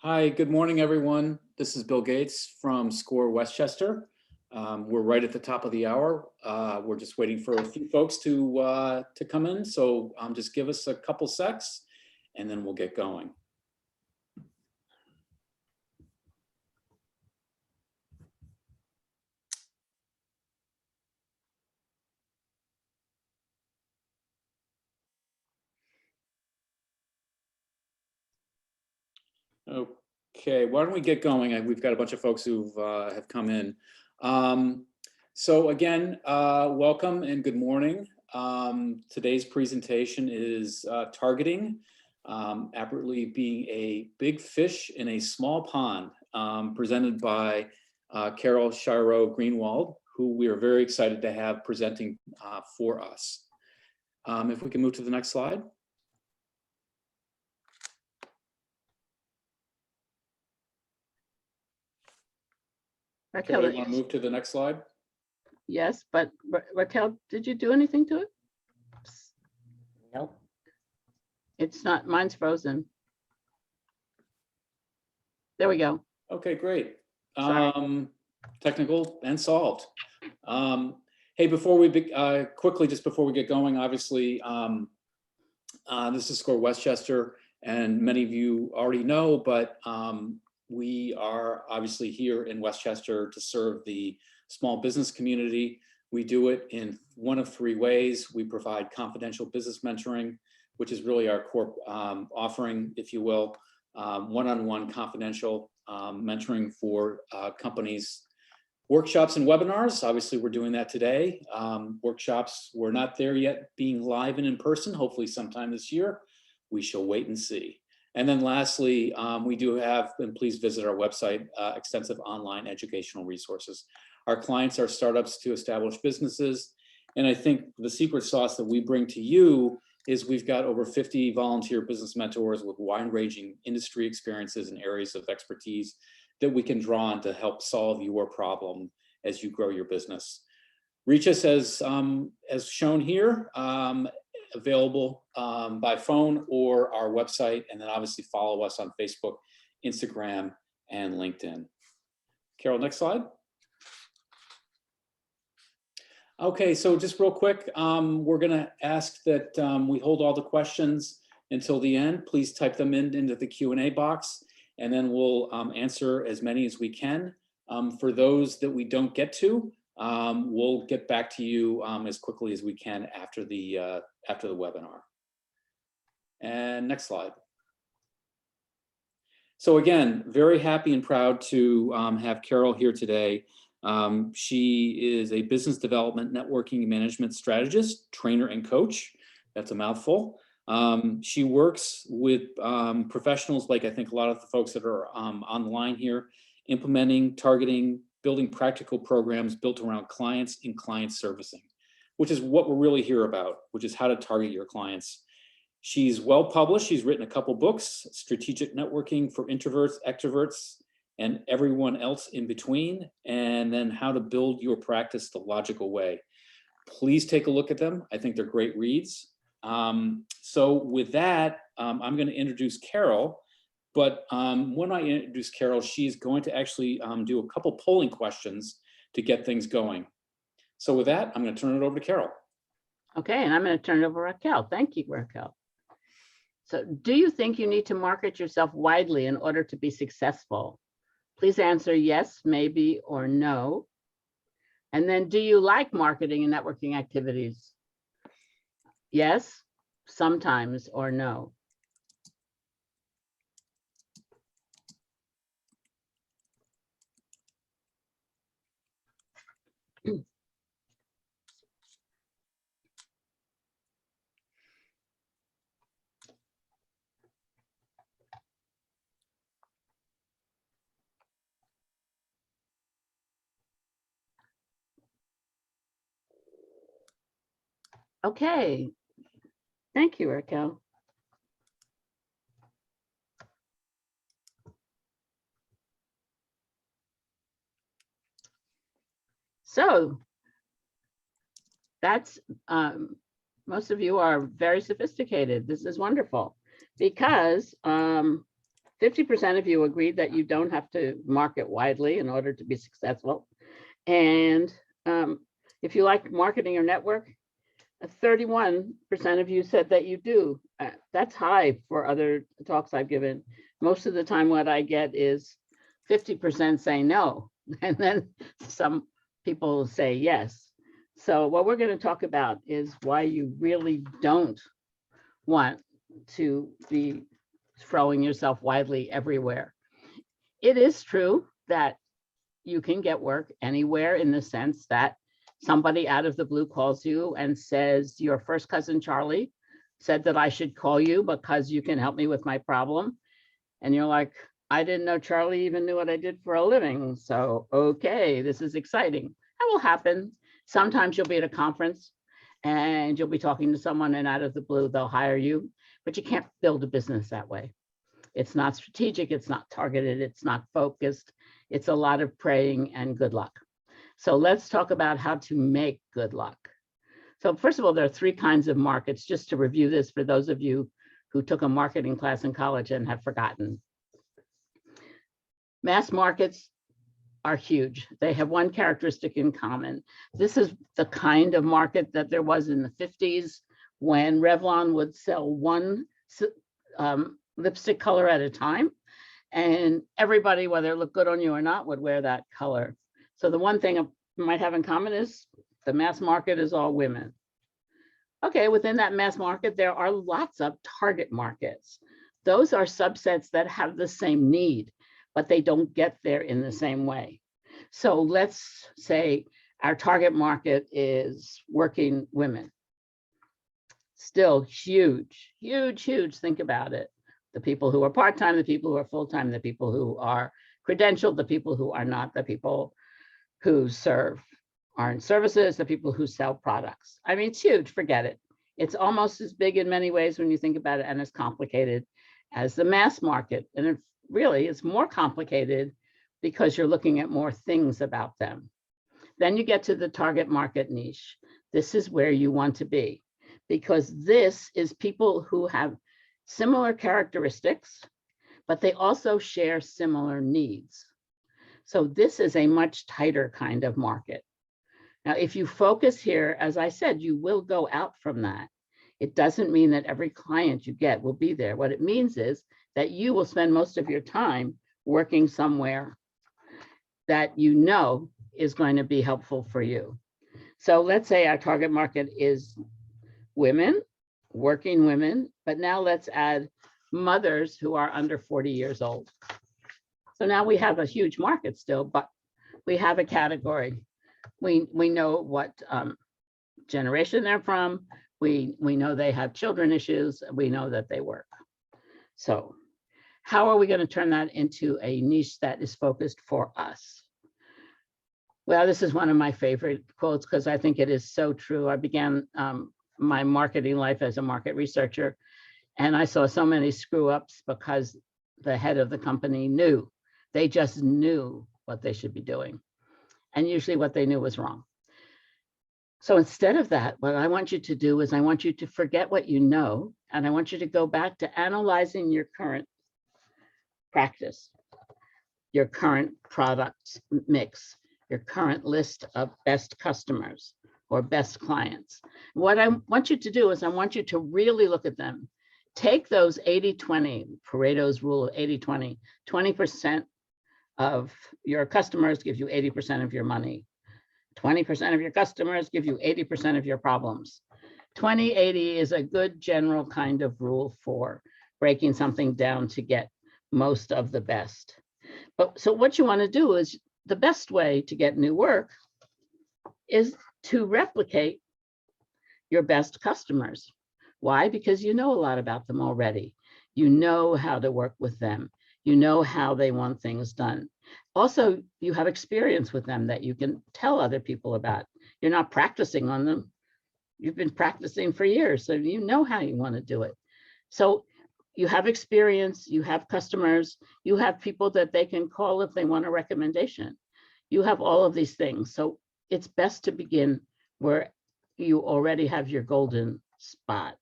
Hi, good morning, everyone. This is Bill Gates from SCORE Westchester. We're right at the top of the hour. We're just waiting for a few folks to come in. So just give us a couple secs and then we'll get going. Okay, why don't we get going? We've got a bunch of folks who have come in. So again, welcome and good morning. Today's presentation is targeting, aptly being a big fish in a small pond, presented by Carol Shiro Greenwald, who we are very excited to have presenting for us. If we can move to the next slide. Carol, you want to move to the next slide? Yes, but Raquel, did you do anything to it? Nope. It's not, mine's frozen. There we go. Okay, great. Sorry. Technical and solved. Hey, before we quickly, just before we get going, obviously, this is SCORE Westchester, and many of you already know, but we are obviously here in Westchester to serve the small business community. We do it in one of three ways. We provide confidential business mentoring, which is really our core offering, if you will, one-on-one confidential mentoring for companies. Workshops and webinars, obviously we're doing that today. Workshops, we're not there yet being live and in person, hopefully sometime this year. We shall wait and see. And then lastly, we do have, and please visit our website, extensive online educational resources. Our clients are startups to establish businesses. And I think the secret sauce that we bring to you is we've got over 50 volunteer business mentors with wide-ranging industry experiences and areas of expertise that we can draw on to help solve your problem as you grow your business. Reach us as shown here, available by phone or our website, and then obviously follow us on Facebook, Instagram, and LinkedIn. Carol, next slide. Okay, so just real quick, we're gonna ask that we hold all the questions until the end. Please type them into the Q&A box, and then we'll answer as many as we can. For those that we don't get to, we'll get back to you as quickly as we can after the webinar. And next slide. So again, very happy and proud to have Carol here today. She is a business development, networking, and management strategist, trainer, and coach. That's a mouthful. She works with professionals like I think a lot of the folks that are on the line here, implementing, targeting, building practical programs built around clients and client servicing, which is what we're really here about, which is how to target your clients. She's well published. She's written a couple books, Strategic Networking for Introverts, Extroverts, and Everyone Else in Between, and then How to Build Your Practice the Logical Way. Please take a look at them. I think they're great reads. So with that, I'm going to introduce Carol, but when I introduce Carol, she's going to actually do a couple polling questions to get things going. So with that, I'm going to turn it over to Carol. Okay, and I'm going to turn it over to Raquel. Thank you, Raquel. So do you think you need to market yourself widely in order to be successful? Please answer yes, maybe, or no. And then do you like marketing and networking activities? Yes, sometimes, or no. Okay, thank you, Raquel. So that's, most of you are very sophisticated. This is wonderful because 50% of you agreed that you don't have to market widely in order to be successful. And if you like marketing or network, 31% of you said that you do. That's high for other talks I've given. Most of the time what I get is 50% say no, and then some people say yes. So what we're going to talk about is why you really don't want to be throwing yourself widely everywhere. It is true that you can get work anywhere in the sense that somebody out of the blue calls you and says, your first cousin Charlie said that I should call you because you can help me with my problem. And you're like, I didn't know Charlie even knew what I did for a living. So, okay, this is exciting. That will happen. Sometimes you'll be at a conference and you'll be talking to someone and out of the blue, they'll hire you, but you can't build a business that way. It's not strategic, it's not targeted, it's not focused. It's a lot of praying and good luck. So let's talk about how to make good luck. So first of all, there are 3 kinds of markets, just to review this for those of you who took a marketing class in college and have forgotten. Mass markets are huge. They have one characteristic in common. This is the kind of market that there was in the 50s when Revlon would sell one lipstick color at a time, and everybody, whether it looked good on you or not, would wear that color. So the one thing you might have in common is the mass market is all women. Okay, within that mass market, there are lots of target markets. Those are subsets that have the same need, but they don't get there in the same way. So let's say our target market is working women. Still huge, huge, huge. Think about it. The people who are part-time, the people who are full-time, the people who are credentialed, the people who are not, the people who are in services, the people who sell products. I mean, it's huge, forget it. It's almost as big in many ways when you think about it, and as complicated as the mass market. And it really is more complicated because you're looking at more things about them. Then you get to the target market niche. This is where you want to be, because this is people who have similar characteristics, but they also share similar needs. So this is a much tighter kind of market. Now, if you focus here, as I said, you will go out from that. It doesn't mean that every client you get will be there. What it means is that you will spend most of your time working somewhere that you know is going to be helpful for you. So let's say our target market is women, working women, but now let's add mothers who are under 40 years old. So now we have a huge market still, but we have a category. We know what generation they're from. We know they have children issues. We know that they work. So how are we going to turn that into a niche that is focused for us? Well, this is one of my favorite quotes because I think it is so true. I began my marketing life as a market researcher, and I saw so many screw ups because the head of the company knew. They just knew what they should be doing. And usually what they knew was wrong. So instead of that, what I want you to do is I want you to forget what you know, and I want you to go back to analyzing your current practice, your current product mix, your current list of best customers or best clients. What I want you to do is I want you to really look at them. Take those 80-20, Pareto's rule of 80-20, 20% of your customers give you 80% of your money. 20% of your customers give you 80% of your problems. 20-80 is a good general kind of rule for breaking something down to get most of the best. But so what you want to do is the best way to get new work is to replicate your best customers. Why? Because you know a lot about them already. You know how to work with them. You know how they want things done. Also, you have experience with them that you can tell other people about. You're not practicing on them. You've been practicing for years, so you know how you want to do it. So you have experience, you have customers, you have people that they can call if they want a recommendation. You have all of these things. So it's best to begin where you already have your golden spot.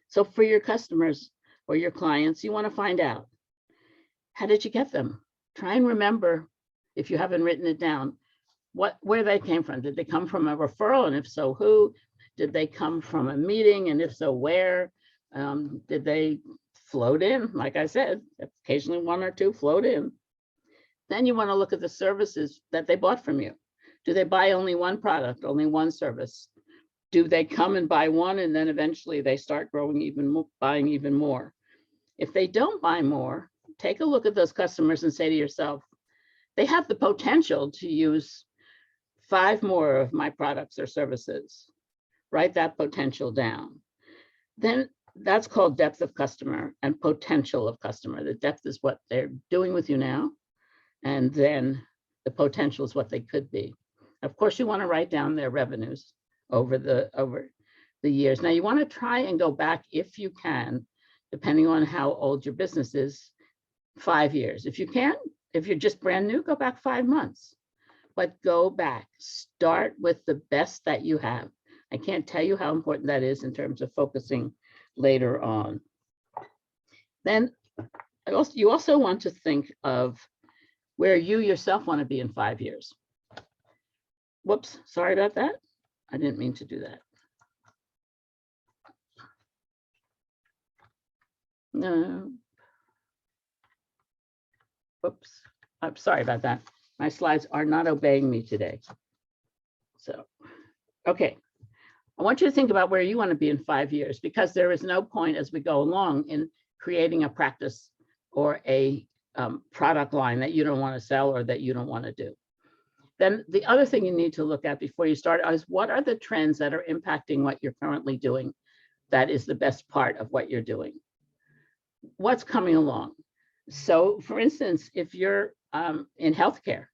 So for your customers or your clients, you want to find out, How did you get them? Try and remember, if you haven't written it down, where they came from. Did they come from a referral? And if so, who? Did they come from a meeting? And if so, where? Did they float in? Like I said, occasionally one or two float in. Then you want to look at the services that they bought from you. Do they buy only one product, only one service? Do they come and buy one and then eventually they start growing even more, buying even more? If they don't buy more, take a look at those customers and say to yourself, they have the potential to use 5 more of my products or services. Write that potential down. Then that's called depth of customer and potential of customer. The depth is what they're doing with you now, and then the potential is what they could be. Of course, you want to write down their revenues over the years. Now, you want to try and go back, if you can, depending on how old your business is, 5 years. If you can't, if you're just brand new, go back 5 months. But go back, start with the best that you have. I can't tell you how important that is in terms of focusing later on. Then you also want to think of where you yourself want to be in 5 years. Whoops, sorry about that. I didn't mean to do that. No. Whoops, I'm sorry about that. My slides are not obeying me today. So, okay. I want you to think about where you want to be in 5 years, because there is no point as we go along in creating a practice or a product line that you don't want to sell or that you don't want to do. Then the other thing you need to look at before you start is, what are the trends that are impacting what you're currently doing? That is the best part of what you're doing. What's coming along? So for instance, if you're in healthcare,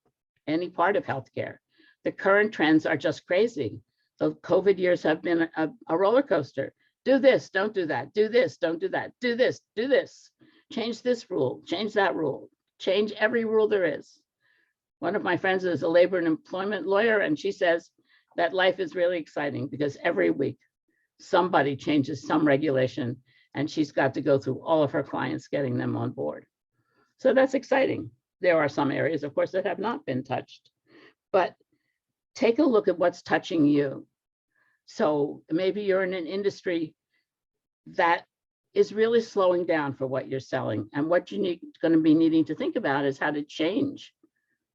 any part of healthcare, the current trends are just crazy. The COVID years have been a roller coaster. Do this, don't do that. Do this, don't do that. Do this, do this. Change this rule, change that rule. Change every rule there is. One of my friends is a labor and employment lawyer, and she says that life is really exciting because every week somebody changes some regulation and she's got to go through all of her clients getting them on board. So that's exciting. There are some areas, of course, that have not been touched, but take a look at what's touching you. So maybe you're in an industry that is really slowing down for what you're selling. And what you're going to be needing to think about is how to change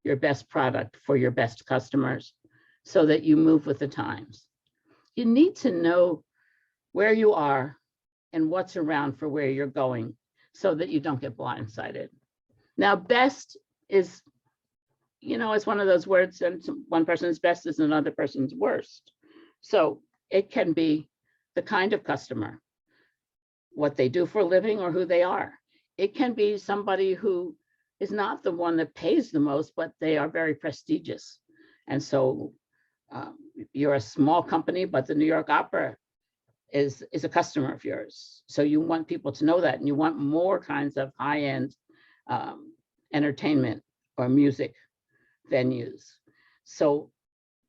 your best product for your best customers so that you move with the times. You need to know where you are and what's around for where you're going so that you don't get blindsided. Now, best is, it's one of those words, and one person's best is another person's worst. So it can be the kind of customer, what they do for a living, or who they are. It can be somebody who is not the one that pays the most, but they are very prestigious. And so you're a small company, but the New York Opera is a customer of yours. So you want people to know that, and you want more kinds of high-end entertainment or music venues. So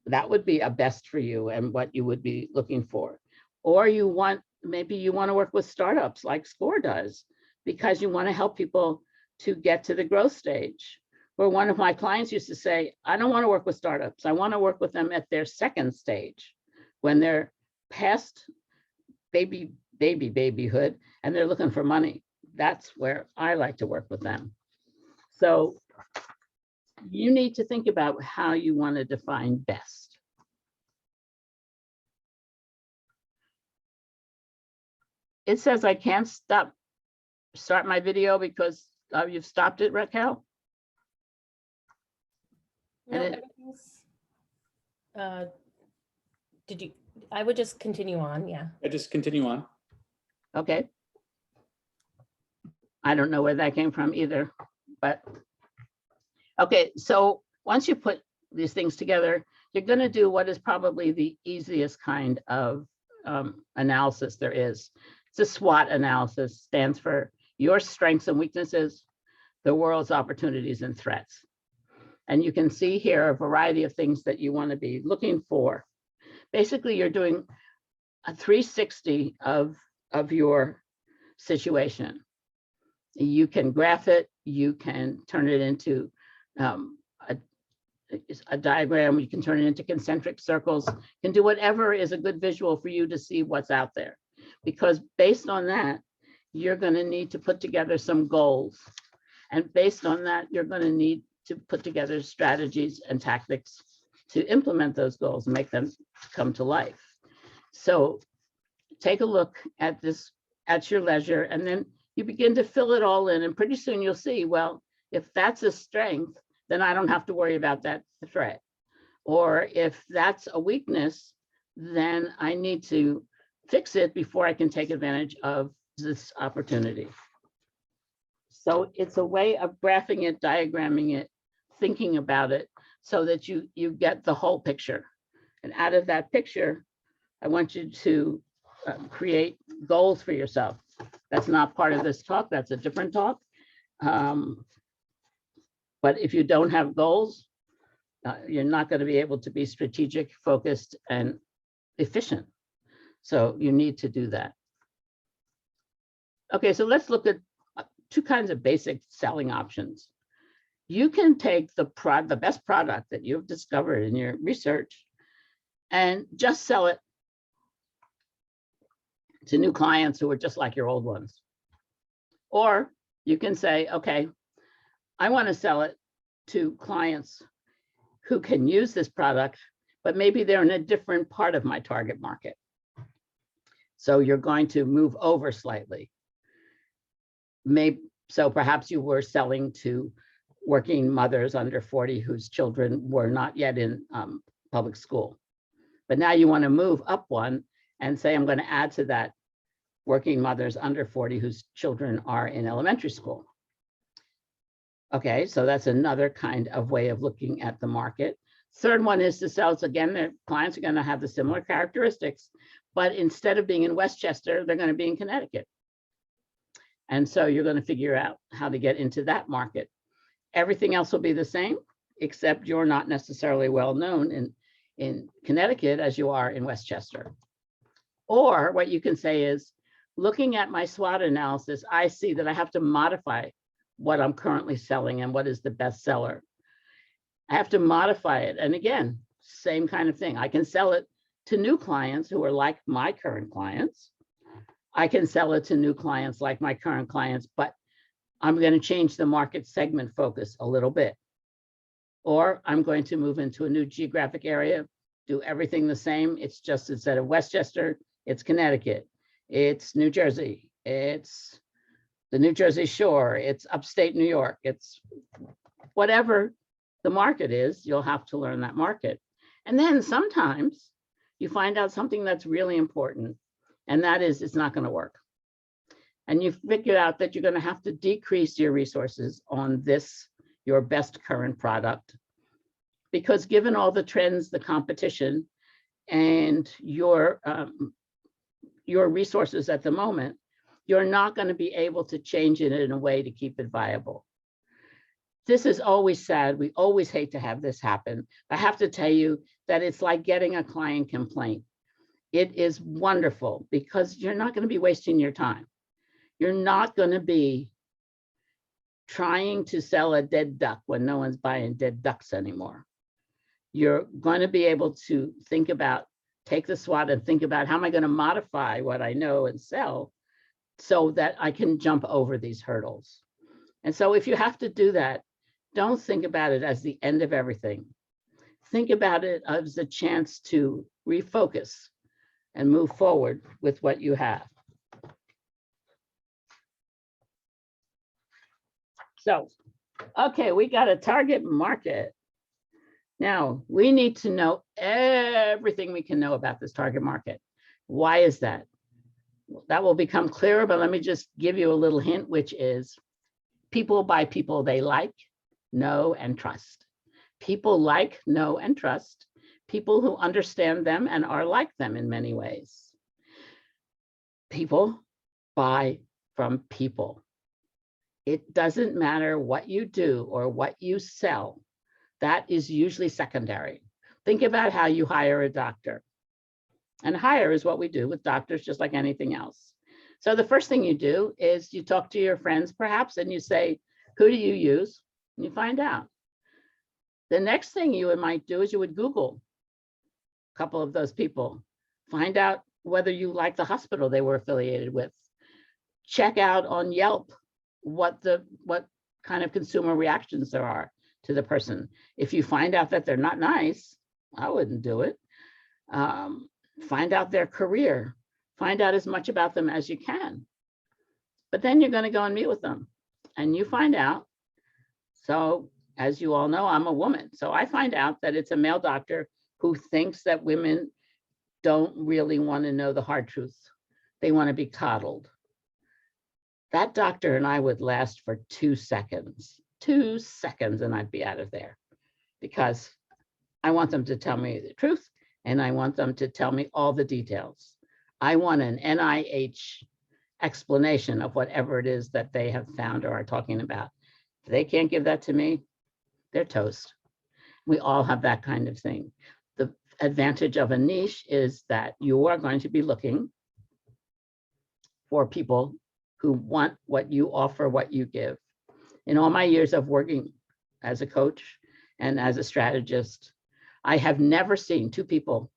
that would be a best for you and what you would be looking for. Or maybe you want to work with startups like SCORE does, because you want to help people to get to the growth stage. Where one of my clients used to say, I don't want to work with startups. I want to work with them at their second stage, when they're past babyhood and they're looking for money. That's where I like to work with them. So you need to think about how you want to define best. It says I can't start my video because you've stopped it, Raquel? No, And everything's, I would just continue on, yeah. I just continue on. Okay. I don't know where that came from either, but okay. So once you put these things together, you're going to do what is probably the easiest kind of analysis there is. It's a SWOT analysis, stands for your strengths and weaknesses, the world's opportunities and threats. And you can see here a variety of things that you want to be looking for. Basically, you're doing a 360 of your situation. You can graph it, you can turn it into a diagram, you can turn it into concentric circles, you can do whatever is a good visual for you to see what's out there. Because based on that, you're going to need to put together some goals. And based on that, you're going to need to put together strategies and tactics to implement those goals and make them come to life. So take a look at this at your leisure, and then you begin to fill it all in. And pretty soon you'll see, well, if that's a strength, then I don't have to worry about that threat. Or if that's a weakness, then I need to fix it before I can take advantage of this opportunity. So it's a way of graphing it, diagramming it, thinking about it so that you get the whole picture. And out of that picture, I want you to create goals for yourself. That's not part of this talk, that's a different talk. But if you don't have goals, you're not going to be able to be strategic, focused, and efficient. So you need to do that. Okay, so let's look at two kinds of basic selling options. You can take the best product that you've discovered in your research and just sell it to new clients who are just like your old ones. Or you can say, okay, I want to sell it to clients who can use this product, but maybe they're in a different part of my target market. So you're going to move over slightly. So perhaps you were selling to working mothers under 40 whose children were not yet in public school. But now you want to move up one and say, I'm going to add to that working mothers under 40 whose children are in elementary school. Okay, so that's another kind of way of looking at the market. Third one is to sell, so again, their clients are going to have the similar characteristics, but instead of being in Westchester, they're going to be in Connecticut. And so you're going to figure out how to get into that market. Everything else will be the same, except you're not necessarily well known in Connecticut as you are in Westchester. Or what you can say is, looking at my SWOT analysis, I see that I have to modify what I'm currently selling and what is the best seller. I have to modify it. And again, same kind of thing. I can sell it to new clients who are like my current clients. I can sell it to new clients like my current clients, but I'm going to change the market segment focus a little bit. Or I'm going to move into a new geographic area, do everything the same. It's just instead of Westchester, it's Connecticut, it's New Jersey, it's the New Jersey Shore, it's upstate New York, it's whatever the market is, you'll have to learn that market. And then sometimes you find out something that's really important, and that is it's not going to work. And you figure out that you're going to have to decrease your resources on this, your best current product, because given all the trends, the competition, and your resources at the moment, you're not going to be able to change it in a way to keep it viable. This is always sad. We always hate to have this happen. I have to tell you that it's like getting a client complaint. It is wonderful because you're not going to be wasting your time. You're not going to be trying to sell a dead duck when no one's buying dead ducks anymore. You're going to be able to think about, take the SWOT and think about how am I going to modify what I know and sell so that I can jump over these hurdles. And so if you have to do that, don't think about it as the end of everything. Think about it as a chance to refocus and move forward with what you have. So, okay, we got a target market. Now, we need to know everything we can know about this target market. Why is that? That will become clearer, but let me just give you a little hint, which is people buy people they like, know, and trust. People like, know, and trust people who understand them and are like them in many ways. People buy from people. It doesn't matter what you do or what you sell. That is usually secondary. Think about how you hire a doctor. And hire is what we do with doctors, just like anything else. So the first thing you do is you talk to your friends, perhaps, and you say, Who do you use? And you find out. The next thing you might do is you would Google a couple of those people, find out whether you like the hospital they were affiliated with. Check out on Yelp what kind of consumer reactions there are to the person. If you find out that they're not nice, I wouldn't do it. Find out their career, find out as much about them as you can. But then you're going to go and meet with them and you find out. So as you all know, I'm a woman. So I find out that it's a male doctor who thinks that women don't really want to know the hard truth. They want to be coddled. That doctor and I would last for 2 seconds, and I'd be out of there because I want them to tell me the truth and I want them to tell me all the details. I want an NIH explanation of whatever it is that they have found or are talking about. If they can't give that to me, they're toast. We all have that kind of thing. The advantage of a niche is that you are going to be looking for people who want what you offer, what you give. In all my years of working as a coach and as a strategist, I have never seen two people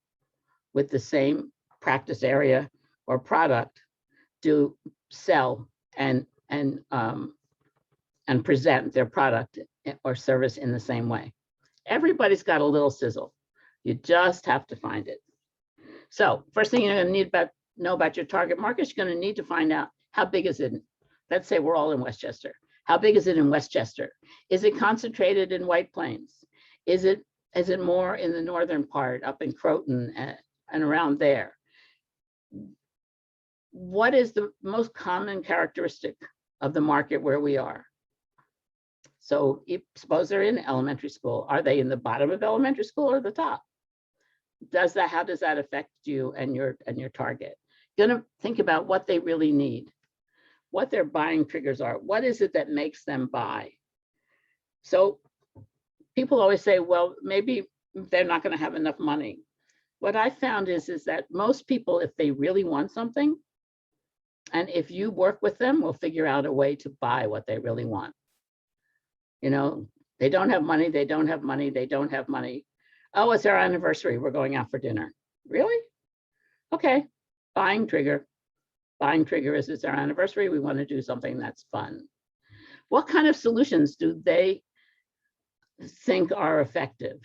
with the same practice area or product sell and present their product or service in the same way. Everybody's got a little sizzle. You just have to find it. So first thing you're going to know about your target market, you're going to need to find out how big is it. Let's say we're all in Westchester. How big is it in Westchester? Is it concentrated in White Plains? Is it more in the northern part, up in Croton and around there? What is the most common characteristic of the market where we are? So suppose they're in elementary school. Are they in the bottom of elementary school or the top? How does that affect you and your target? You're gonna think about what they really need, what their buying triggers are. What is it that makes them buy? So people always say, well, maybe they're not gonna have enough money. What I found is that most people, if they really want something, and if you work with them, will figure out a way to buy what they really want. You know, they don't have money, they don't have money, they don't have money. Oh, it's our anniversary, we're going out for dinner. Really? Okay, buying trigger. Buying trigger is it's our anniversary, we want to do something that's fun. What kind of solutions do they think are effective?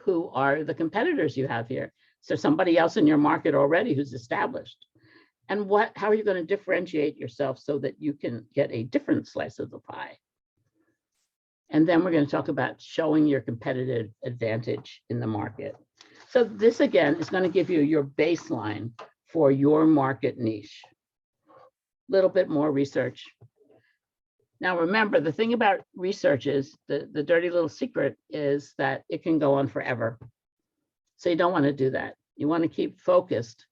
Who are the competitors you have here? Is there somebody else in your market already who's established? And how are you going to differentiate yourself so that you can get a different slice of the pie? And then we're going to talk about showing your competitive advantage in the market. So this, again, is going to give you your baseline for your market niche. A little bit more research. Now, remember, the thing about research is the dirty little secret is that it can go on forever. So you don't want to do that. You want to keep focused.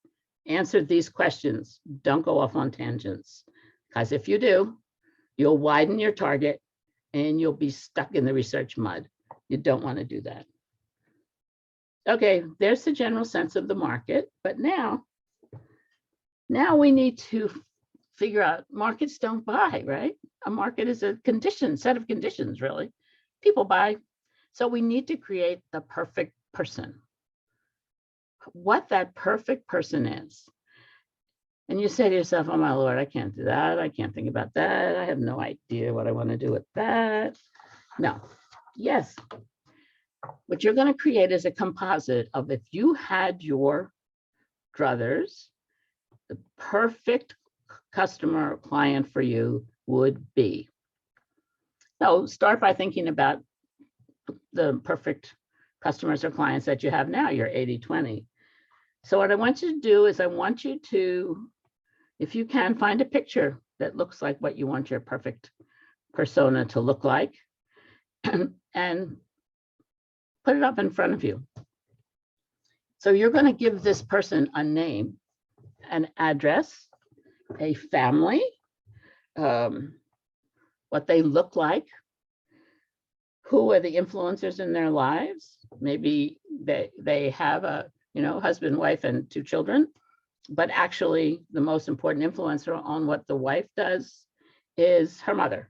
Answer these questions. Don't go off on tangents. Because if you do, you'll widen your target and you'll be stuck in the research mud. You don't want to do that. Okay, there's the general sense of the market. But now we need to figure out, markets don't buy, right? A market is a set of conditions, really. People buy. So we need to create the perfect person. What that perfect person is. And you say to yourself, oh my Lord, I can't do that. I can't think about that. I have no idea what I want to do with that. No, yes. What you're going to create is a composite of, if you had your druthers, the perfect customer or client for you would be. So start by thinking about the perfect customers or clients that you have now, your 80-20. So what I want you to do is I want you to, if you can, find a picture that looks like what you want your perfect persona to look like and put it up in front of you. So you're going to give this person a name, an address, a family, what they look like, who are the influencers in their lives. Maybe they have a husband, wife, and 2 children, but actually the most important influencer on what the wife does is her mother.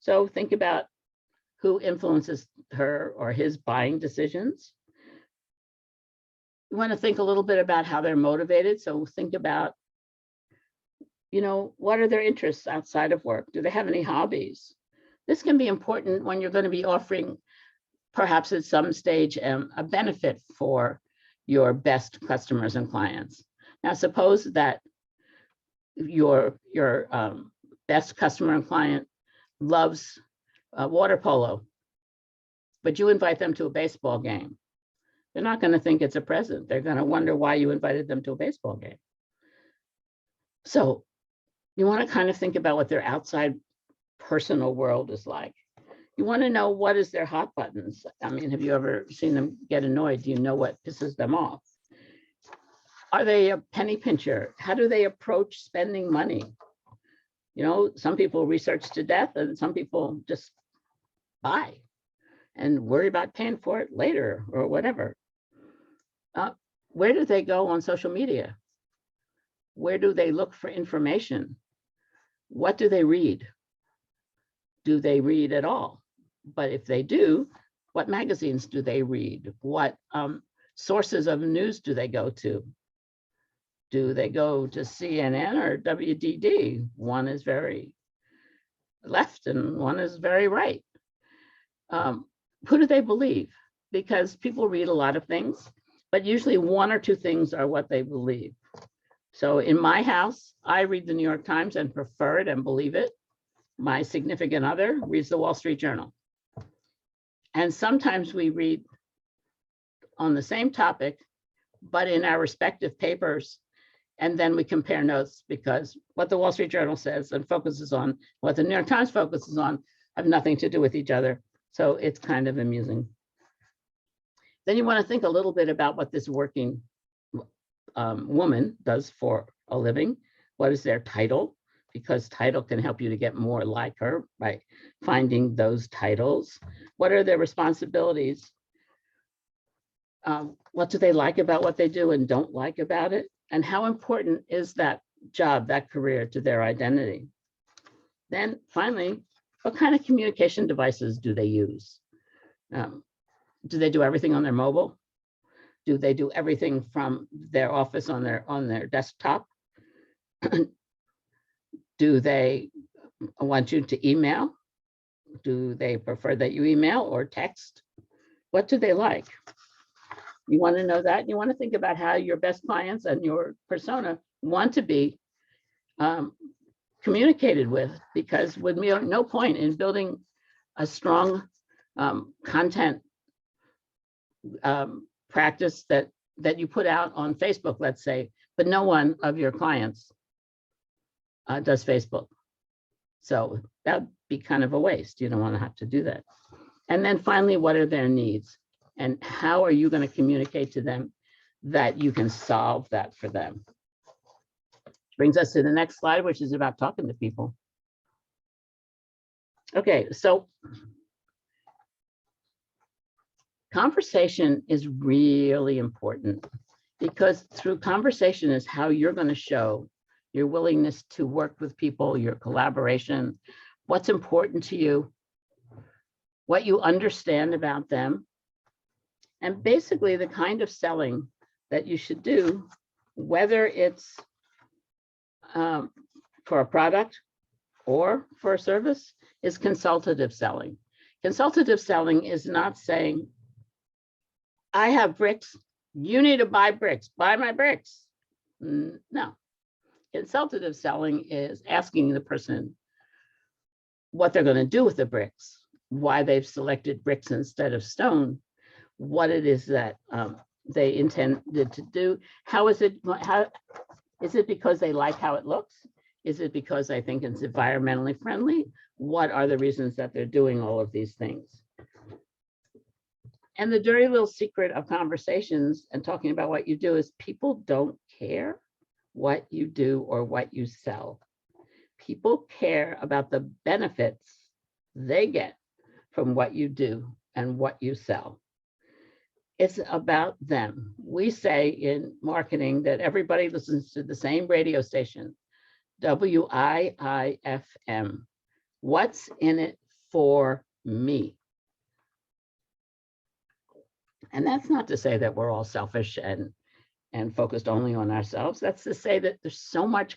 So think about who influences her or his buying decisions. You want to think a little bit about how they're motivated. So think about, what are their interests outside of work? Do they have any hobbies? This can be important when you're going to be offering, perhaps at some stage, a benefit for your best customers and clients. Now, suppose that your best customer and client loves water polo, but you invite them to a baseball game. They're not going to think it's a present. They're going to wonder why you invited them to a baseball game. So you want to kind of think about what their outside personal world is like. You want to know what is their hot buttons. I mean, have you ever seen them get annoyed? Do you know what pisses them off? Are they a penny pincher? How do they approach spending money? Some people research to death and some people just buy and worry about paying for it later or whatever. Where do they go on social media? Where do they look for information? What do they read? Do they read at all? But if they do, what magazines do they read? What sources of news do they go to? Do they go to CNN or WDD? One is very left and one is very right. Who do they believe? Because people read a lot of things, but usually one or two things are what they believe. So in my house, I read the New York Times and prefer it and believe it. My significant other reads the Wall Street Journal. And sometimes we read on the same topic, but in our respective papers. And then we compare notes because what the Wall Street Journal says and focuses on, what the New York Times focuses on, have nothing to do with each other. So it's kind of amusing. Then you want to think a little bit about what this working woman does for a living. What is their title? Because title can help you to get more like her by finding those titles. What are their responsibilities? What do they like about what they do and don't like about it? And how important is that job, that career to their identity? Then finally, what kind of communication devices do they use? Do they do everything on their mobile? Do they do everything from their office on their desktop? Do they want you to email? Do they prefer that you email or text? What do they like? You want to know that. You want to think about how your best clients and your persona want to be communicated with, because with me, no point in building a strong content practice that you put out on Facebook, let's say, but no one of your clients does Facebook. So that would be kind of a waste. You don't want to have to do that. And then finally, what are their needs? And how are you going to communicate to them that you can solve that for them? Brings us to the next slide, which is about talking to people. Okay, so conversation is really important, because through conversation is how you're going to show your willingness to work with people, your collaboration, what's important to you, what you understand about them, and basically the kind of selling that you should do, whether it's for a product or for a service, is consultative selling. Consultative selling is not saying, I have bricks, you need to buy bricks, buy my bricks. No. Consultative selling is asking the person what they're going to do with the bricks, why they've selected bricks instead of stone, what it is that they intended to do. How is it because they like how it looks? Is it because they think it's environmentally friendly? What are the reasons that they're doing all of these things? And the dirty little secret of conversations and talking about what you do is people don't care what you do or what you sell. People care about the benefits they get from what you do and what you sell. It's about them. We say in marketing that everybody listens to the same radio station, WIIFM. What's in it for me. And that's not to say that we're all selfish and focused only on ourselves. That's to say that there's so much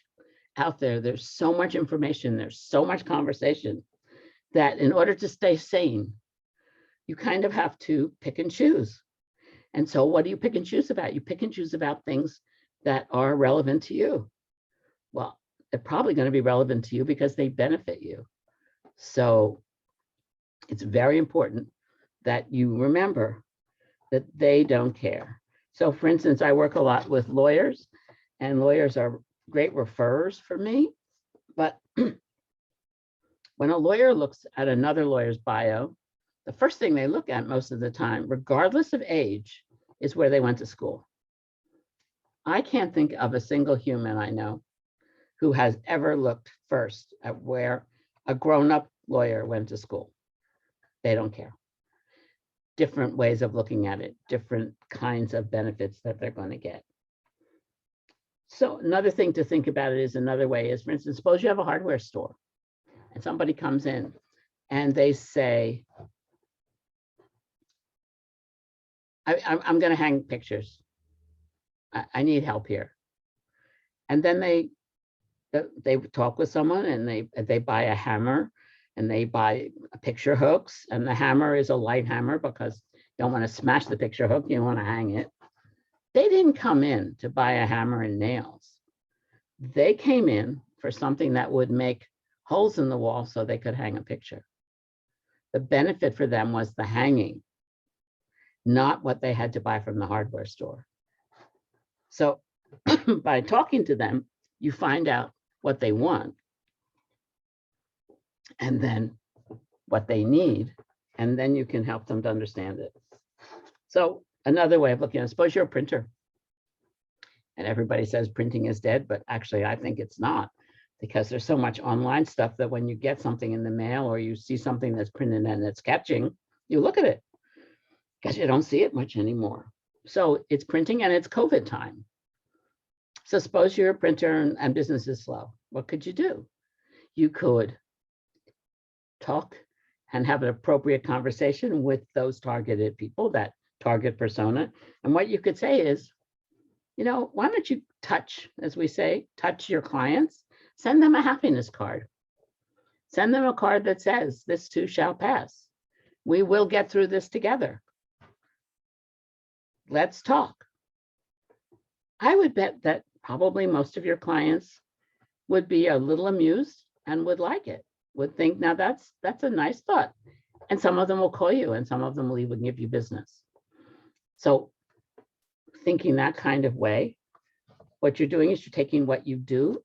out there, there's so much information, there's so much conversation that in order to stay sane, you kind of have to pick and choose. And so what do you pick and choose about? You pick and choose about things that are relevant to you. Well, they're probably going to be relevant to you because they benefit you. So it's very important that you remember that they don't care. So for instance, I work a lot with lawyers, and lawyers are great referrers for me. But when a lawyer looks at another lawyer's bio, the first thing they look at most of the time, regardless of age, is where they went to school. I can't think of a single human I know who has ever looked first at where a grown-up lawyer went to school. They don't care. Different ways of looking at it, different kinds of benefits that they're going to get. So another thing to think about it is another way is, for instance, suppose you have a hardware store and somebody comes in and they say, I'm going to hang pictures. I need help here. And then they talk with someone and they buy a hammer and they buy picture hooks, and the hammer is a light hammer because you don't want to smash the picture hook, you want to hang it. They didn't come in to buy a hammer and nails. They came in for something that would make holes in the wall so they could hang a picture. The benefit for them was the hanging, not what they had to buy from the hardware store. So by talking to them, you find out what they want and then what they need, and then you can help them to understand it. So another way of looking at it, suppose you're a printer and everybody says printing is dead, but actually I think it's not, because there's so much online stuff that when you get something in the mail or you see something that's printed and it's catching, you look at it because you don't see it much anymore. So it's printing and it's COVID time. So suppose you're a printer and business is slow. What could you do? You could talk and have an appropriate conversation with those targeted people, that target persona. And what you could say is, you know, why don't you touch, as we say, touch your clients, send them a happiness card. Send them a card that says, this too shall pass. We will get through this together. Let's talk. I would bet that probably most of your clients would be a little amused and would like it, would think, now that's a nice thought. And some of them will call you and some of them will even give you business. So thinking that kind of way, what you're doing is you're taking what you do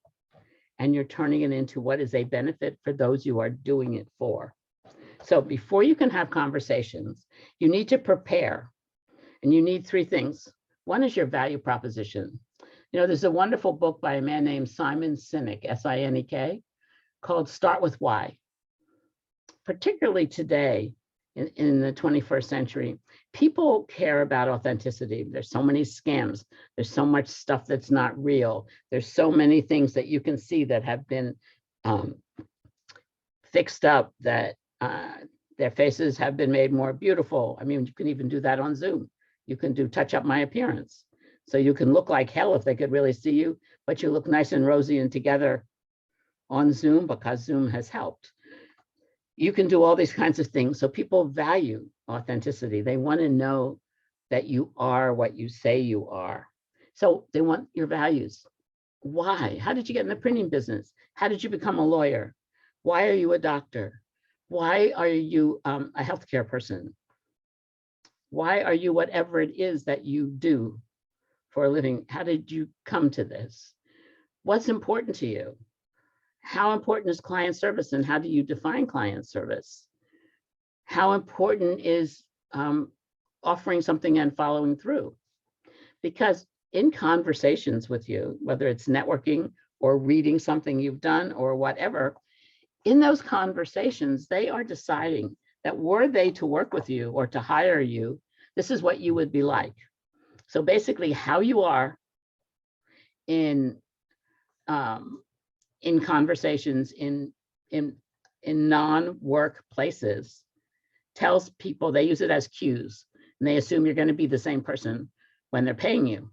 and you're turning it into what is a benefit for those you are doing it for. So before you can have conversations, you need to prepare, and you need three things. One is your value proposition. You know, there's a wonderful book by a man named Simon Sinek, S-I-N-E-K, called Start With Why. Particularly today, in the 21st century, people care about authenticity. There's so many scams. There's so much stuff that's not real. There's so many things that you can see that have been fixed up, that their faces have been made more beautiful. I mean, you can even do that on Zoom. You can do touch up my appearance. So you can look like hell if they could really see you, but you look nice and rosy and together on Zoom because Zoom has helped. You can do all these kinds of things. So people value authenticity. They want to know that you are what you say you are. So they want your values. Why? How did you get in the printing business? How did you become a lawyer? Why are you a doctor? Why are you a healthcare person? Why are you whatever it is that you do for a living? How did you come to this? What's important to you? How important is client service, and how do you define client service? How important is offering something and following through? Because in conversations with you, whether it's networking or reading something you've done or whatever, in those conversations, they are deciding that were they to work with you or to hire you, this is what you would be like. So basically how you are in conversations, in in non-work places tells people, they use it as cues, and they assume you're going to be the same person when they're paying you.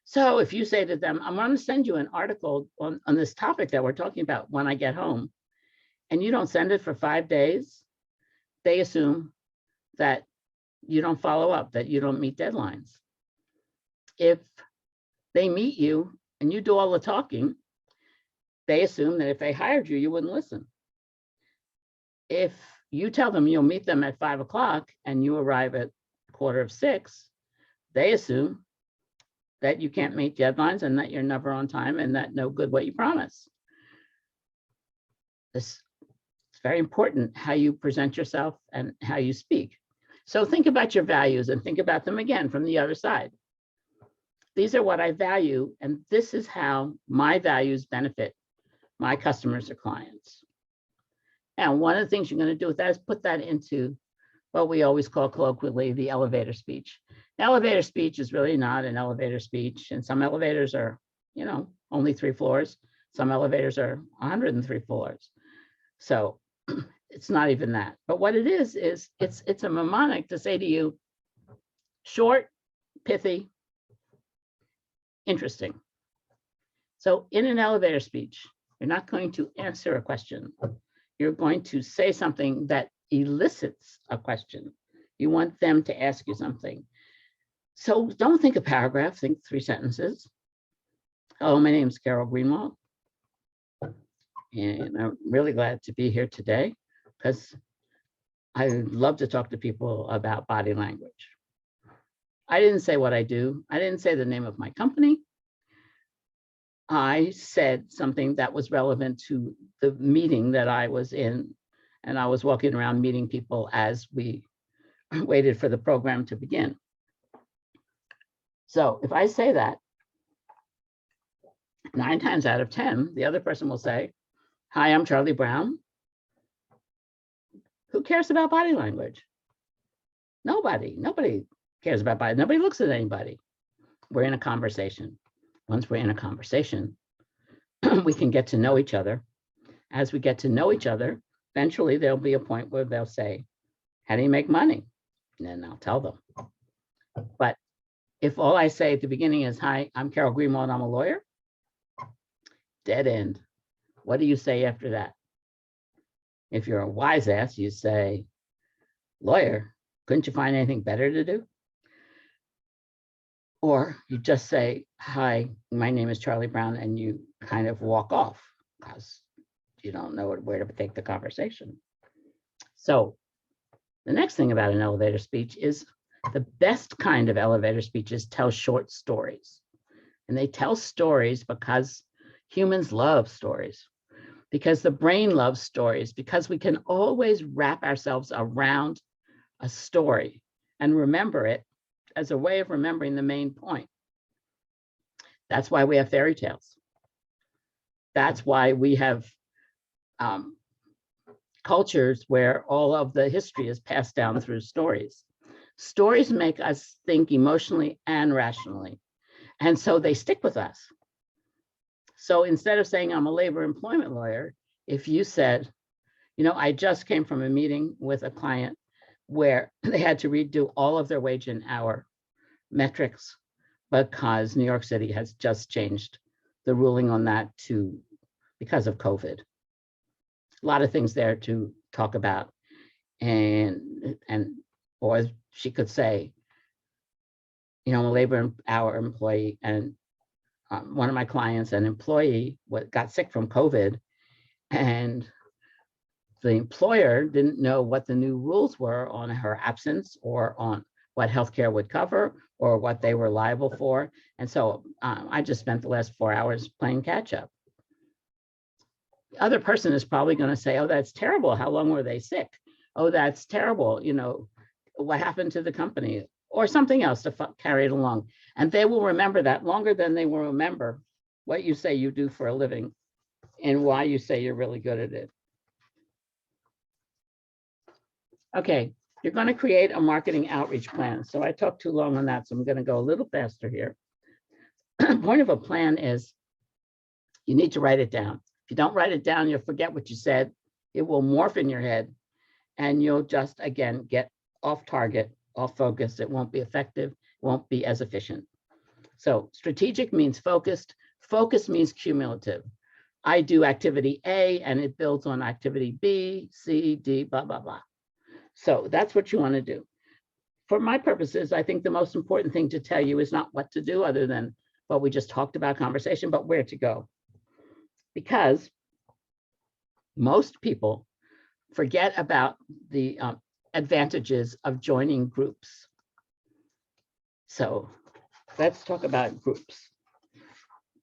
So if you say to them, I'm going to send you an article on this topic that we're talking about when I get home, and you don't send it for 5 days, they assume that you don't follow up, that you don't meet deadlines. If they meet you and you do all the talking, they assume that if they hired you, you wouldn't listen. If you tell them you'll meet them at 5 o'clock and you arrive at 5:45, they assume that you can't meet deadlines and that you're never on time and that no good what you promise. It's very important how you present yourself and how you speak. So think about your values and think about them again from the other side. These are what I value, and this is how my values benefit my customers or clients. And one of the things you're going to do with that is put that into what we always call colloquially the elevator speech. The elevator speech is really not an elevator speech, and some elevators are, only 3 floors. Some elevators are 103 floors. So it's not even that. But what it is it's a mnemonic to say to you, short, pithy, interesting. So in an elevator speech, you're not going to answer a question. You're going to say something that elicits a question. You want them to ask you something. So don't think a paragraph, think 3 sentences. Hello, my name is Carol Greenwald, and I'm really glad to be here today because I love to talk to people about body language. I didn't say what I do. I didn't say the name of my company. I said something that was relevant to the meeting that I was in, and I was walking around meeting people as we waited for the program to begin. So if I say that, 9 times out of 10, the other person will say, hi, I'm Charlie Brown. Who cares about body language? Nobody cares about body. Nobody looks at anybody. We're in a conversation. Once we're in a conversation, we can get to know each other. As we get to know each other, eventually there'll be a point where they'll say, how do you make money? And then I'll tell them. But if all I say at the beginning is, hi, I'm Carol Greenwald, I'm a lawyer, dead end. What do you say after that? If you're a wise ass, you say, lawyer, couldn't you find anything better to do? Or you just say, hi, my name is Charlie Brown, and you kind of walk off because you don't know where to take the conversation. So the next thing about an elevator speech is the best kind of elevator speeches tell short stories. And they tell stories because humans love stories, because the brain loves stories, because we can always wrap ourselves around a story and remember it as a way of remembering the main point. That's why we have fairy tales. That's why we have cultures where all of the history is passed down through stories. Stories make us think emotionally and rationally, and so they stick with us. So instead of saying I'm a labor employment lawyer, if you said, I just came from a meeting with a client where they had to redo all of their wage and hour metrics because New York City has just changed the ruling on that because of COVID. A lot of things there to talk about. Or she could say, I'm a labor hour employee, and one of my clients, an employee, got sick from COVID, and the employer didn't know what the new rules were on her absence or on what healthcare would cover or what they were liable for. And so I just spent the last 4 hours playing catch up. The other person is probably going to say, oh, that's terrible. How long were they sick? Oh, that's terrible. What happened to the company? Or something else to carry it along. And they will remember that longer than they will remember what you say you do for a living and why you say you're really good at it. Okay, you're going to create a marketing outreach plan. So I talked too long on that, so I'm going to go a little faster here. Point of a plan is you need to write it down. If you don't write it down, you'll forget what you said It will morph in your head and you'll just, again, get off target, off focus. It won't be effective, won't be as efficient. So strategic means focused. Focus means cumulative. I do activity A and it builds on activity B, C, D, blah, blah, blah. So that's what you want to do. For my purposes, I think the most important thing to tell you is not what to do other than what we just talked about conversation, but where to go. Because most people forget about the advantages of joining groups. So let's talk about groups.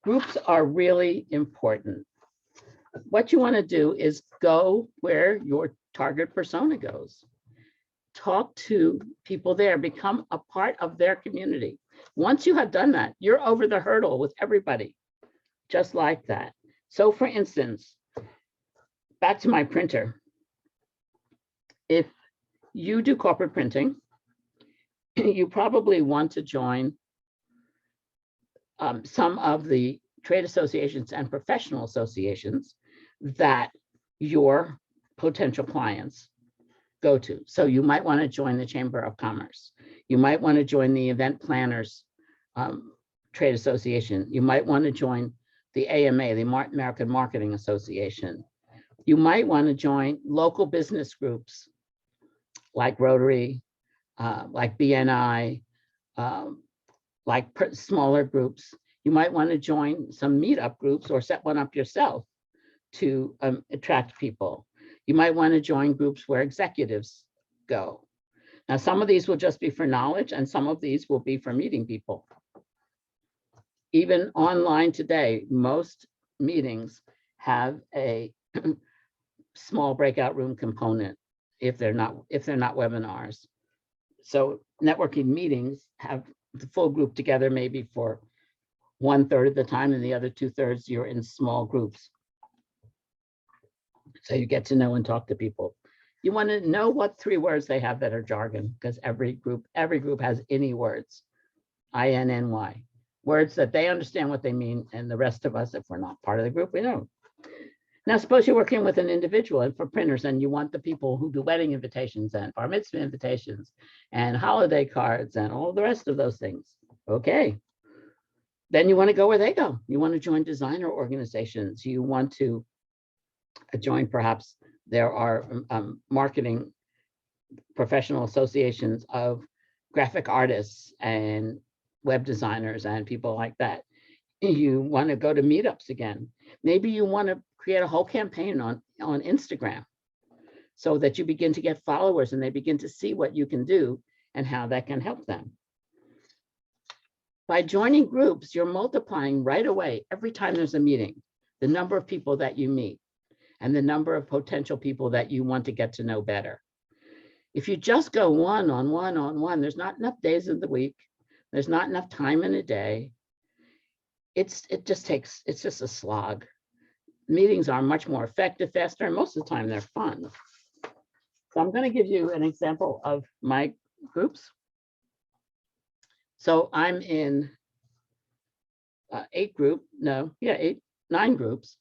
Groups are really important. What you want to do is go where your target persona goes. Talk to people there, become a part of their community. Once you have done that, you're over the hurdle with everybody, just like that. So for instance, back to my printer. If you do corporate printing, you probably want to join some of the trade associations and professional associations that your potential clients go to. So you might want to join the Chamber of Commerce. You might want to join the Event Planners Trade Association. You might want to join the AMA, the American Marketing Association. You might want to join local business groups like Rotary, like BNI, like smaller groups. You might want to join some meetup groups or set one up yourself to attract people. You might want to join groups where executives go. Now, some of these will just be for knowledge and some of these will be for meeting people. Even online today, most meetings have a small breakout room component if they're not webinars. So networking meetings have the full group together maybe for 1/3 of the time and the other 2/3 you're in small groups. So you get to know and talk to people. You want to know what 3 words they have that are jargon, because every group has any words, INNY, words that they understand what they mean, and the rest of us, if we're not part of the group, we don't. Now, suppose you're working with an individual and for printers, and you want the people who do wedding invitations and bar mitzvah invitations and holiday cards and all the rest of those things. Okay. Then you want to go where they go. You want to join designer organizations. You want to join, perhaps there are marketing professional associations of graphic artists and web designers and people like that. You want to go to meetups again. Maybe you want to create a whole campaign on Instagram so that you begin to get followers and they begin to see what you can do and how that can help them. By joining groups, you're multiplying right away every time there's a meeting, the number of people that you meet and the number of potential people that you want to get to know better. If you just go one-on-one, there's not enough days of the week. There's not enough time in a day. It's just a slog. Meetings are much more effective, faster, and most of the time they're fun. So I'm going to give you an example of my groups. So I'm in 9 groups.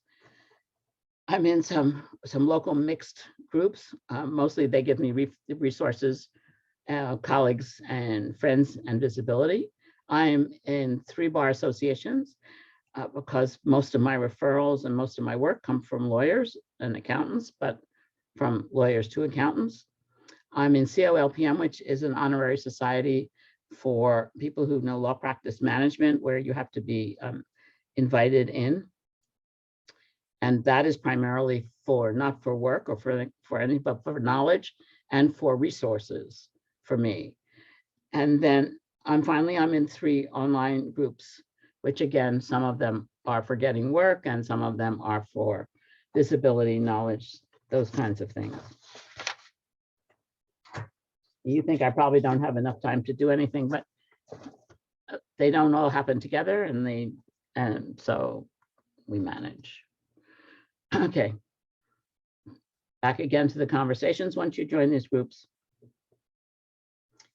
I'm in some local mixed groups. Mostly they give me resources, colleagues and friends and visibility. I'm in 3 bar associations because most of my referrals and most of my work come from lawyers and accountants, but from lawyers to accountants. I'm in COLPM, which is an honorary society for people who know law practice management, where you have to be invited in. And that is primarily for, not for work or for any, but for knowledge and for resources for me. And then I'm in 3 online groups, which again, some of them are for getting work and some of them are for visibility, knowledge, those kinds of things. You think I probably don't have enough time to do anything, but they don't all happen together and so we manage. Okay. Back again to the conversations. Once you join these groups,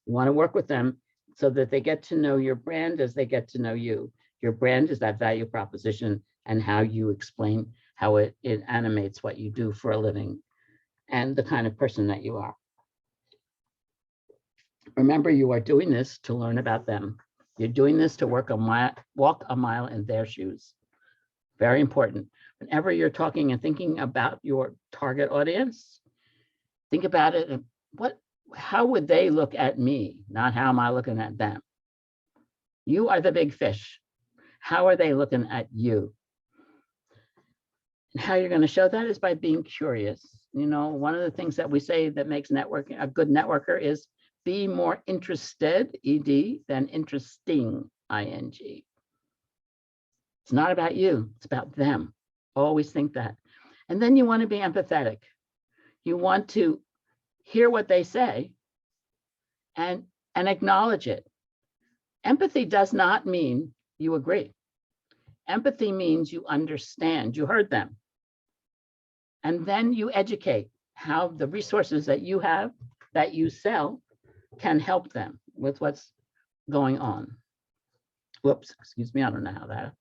you want to work with them so that they get to know your brand as they get to know you. Your brand is that value proposition and how you explain how it animates what you do for a living. and the kind of person that you are. Remember, you are doing this to learn about them. You're doing this to walk a mile in their shoes. Very important. Whenever you're talking and thinking about your target audience, think about it. How would they look at me? Not how am I looking at them? You are the big fish. How are they looking at you? And how you're going to show that is by being curious. You know, one of the things that we say that makes networking a good networker is be more interested, ED, than interesting, ING. It's not about you, it's about them. Always think that. And then you want to be empathetic. You want to hear what they say and acknowledge it. Empathy does not mean you agree. Empathy means you understand, you heard them. And then you educate how the resources that you have, that you sell, can help them with what's going on. Whoops, excuse me, I don't know how that.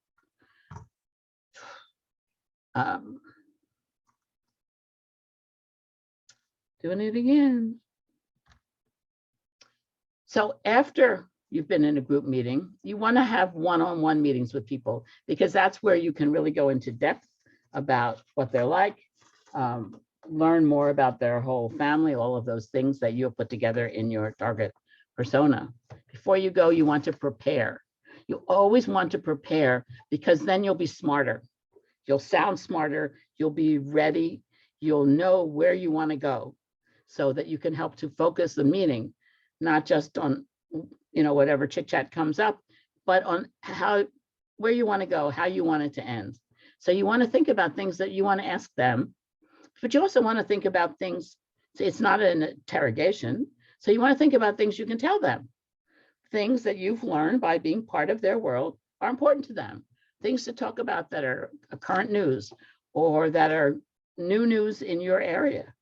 Doing it again. So after you've been in a group meeting, you want to have one-on-one meetings with people, because that's where you can really go into depth about what they're like, learn more about their whole family, all of those things that you have put together in your target persona. Before you go, you want to prepare. You always want to prepare, because then you'll be smarter. You'll sound smarter, you'll be ready, you'll know where you want to go, so that you can help to focus the meeting, not just on, you know, whatever chit chat comes up, but on where you want to go, how you want it to end. So you want to think about things that you want to ask them, but you also want to think about things, it's not an interrogation. So you want to think about things you can tell them. Things that you've learned by being part of their world are important to them. Things to talk about that are current news or that are new news in your area.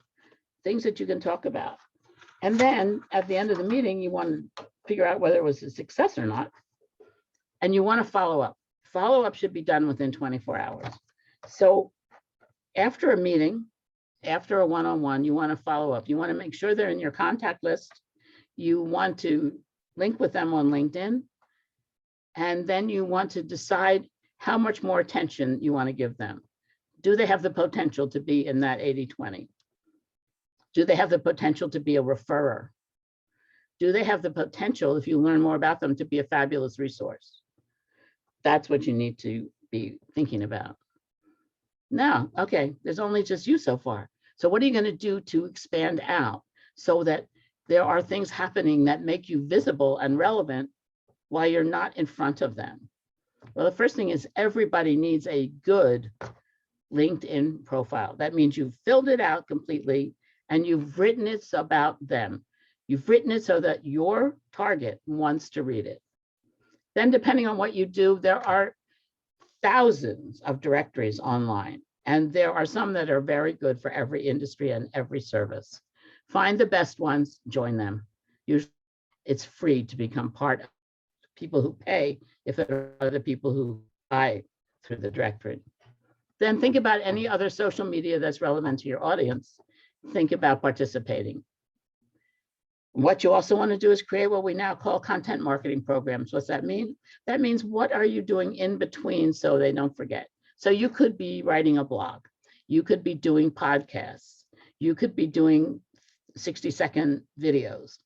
Things that you can talk about. And then at the end of the meeting, you want to figure out whether it was a success or not. And you want to follow up. Follow up should be done within 24 hours. So after a meeting, after a one-on-one, you want to follow up. You want to make sure they're in your contact list. You want to link with them on LinkedIn. And then you want to decide how much more attention you want to give them. Do they have the potential to be in that 80-20? Do they have the potential to be a referrer? Do they have the potential, if you learn more about them, to be a fabulous resource? That's what you need to be thinking about. Now, okay, there's only just you so far. So what are you going to do to expand out so that there are things happening that make you visible and relevant while you're not in front of them? Well, the first thing is everybody needs a good LinkedIn profile. That means you've filled it out completely and you've written it about them. You've written it so that your target wants to read it. Then depending on what you do, there are thousands of directories online, and there are some that are very good for every industry and every service. Find the best ones, join them. Usually it's free to become part of people who pay if it are the people who buy through the directory. Then think about any other social media that's relevant to your audience. Think about participating. What you also want to do is create what we now call content marketing programs. What's that mean? That means what are you doing in between so they don't forget? So you could be writing a blog. You could be doing podcasts. You could be doing 60-second videos.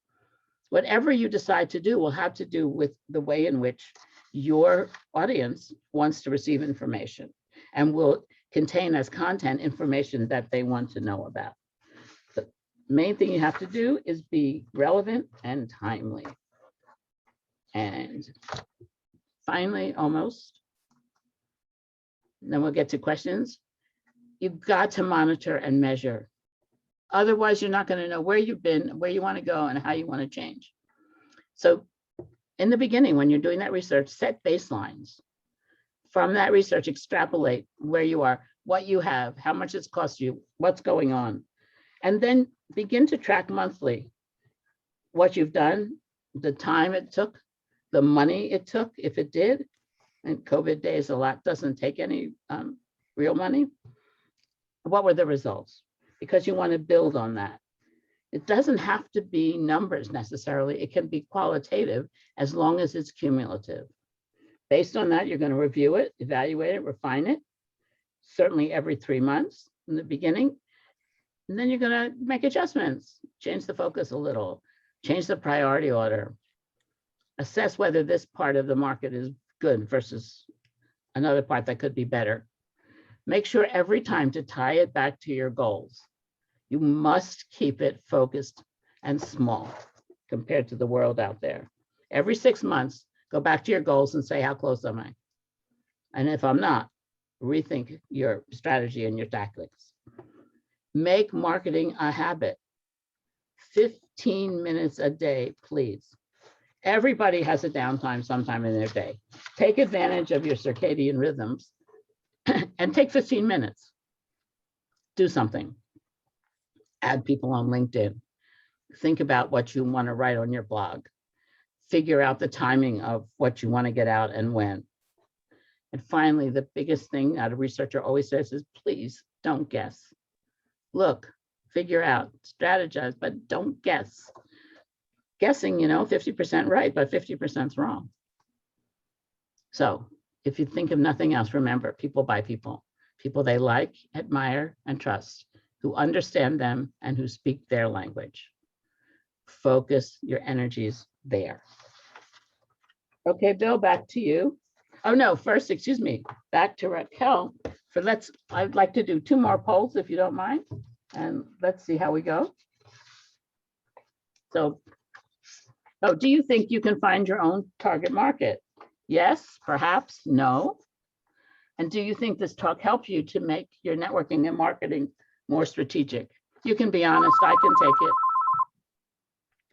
Whatever you decide to do will have to do with the way in which your audience wants to receive information and will contain as content information that they want to know about. The main thing you have to do is be relevant and timely. And finally, almost, then we'll get to questions. You've got to monitor and measure. Otherwise, you're not going to know where you've been, where you want to go, and how you want to change. So in the beginning, when you're doing that research, set baselines. From that research, extrapolate where you are, what you have, how much it's cost you, what's going on. And then begin to track monthly what you've done, the time it took, the money it took, if it did. And COVID days, a lot doesn't take any real money. What were the results? because you want to build on that. It doesn't have to be numbers necessarily. It can be qualitative as long as it's cumulative. Based on that, you're going to review it, evaluate it, refine it, certainly every 3 months in the beginning. And then you're going to make adjustments, change the focus a little, change the priority order, assess whether this part of the market is good versus another part that could be better. Make sure every time to tie it back to your goals. You must keep it focused and small compared to the world out there. Every 6 months, go back to your goals and say, how close am I? And if I'm not, rethink your strategy and your tactics. Make marketing a habit. 15 minutes a day, please. Everybody has a downtime sometime in their day. Take advantage of your circadian rhythms and take 15 minutes. Do something. Add people on LinkedIn. Think about what you want to write on your blog. Figure out the timing of what you want to get out and when. And finally, the biggest thing that a researcher always says is, please don't guess. Look, figure out, strategize, but don't guess. Guessing, 50% right, but 50% is wrong. So if you think of nothing else, remember, people buy people. People they like, admire, and trust, who understand them and who speak their language. Focus your energies there. Okay, Bill, back to you. Oh no, first, excuse me, back to Raquel. I'd like to do 2 more polls if you don't mind. And let's see how we go. So, do you think you can find your own target market? Yes, perhaps, no. And do you think this talk helped you to make your networking and marketing more strategic? You can be honest, I can take it.